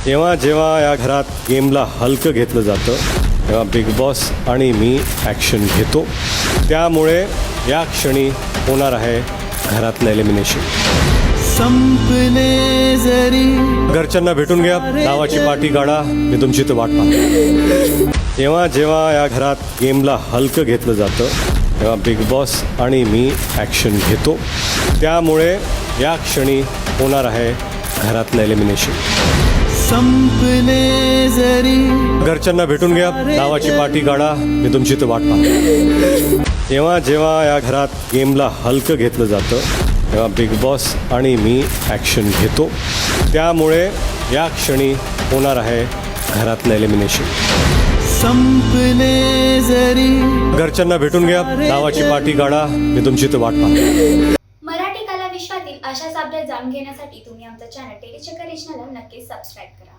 जेव्हा जेव्हा या घरात गेमला हलकं घेतलं जातं तेव्हा बिग बॉस आणि मी ॲक्शन घेतो. त्यामुळे या क्षणी होणार आहे घरातलं एलिमिनेशन. संपले जरी घरच्यांना भेटून घ्या, नावाची पाठी काढा, मी तुमची तर वाट पाहतो. जेव्हा जेव्हा या घरात गेमला हलकं घेतलं जातं तेव्हा बिग बॉस आणि मी ॲक्शन घेतो. त्यामुळे या क्षणी होणार आहे घरातलं एलिमिनेशन. संपले जरी घरच्यांना भेटून घ्या, नावाची पाठी काढा, मी तुमची तर वाट पाहतो. जेव्हा जेव्हा या घरात गेमला हलकं घेतलं जातं तेव्हा बिग बॉस आणि मी ॲक्शन घेतो. त्यामुळे या क्षणी होणार आहे घरातलं एलिमिनेशन. संपले जरी घरच्यांना भेटून घ्या, नावाची पाठी काढा, मी तुमची तर वाट पाहतो. मराठी कला विश्वातील अशाच अपडेट जाणून घेण्यासाठी तुम्ही आमचं चॅनल टेलीचक्कर रिजनला नक्कीच सबस्क्राईब करा.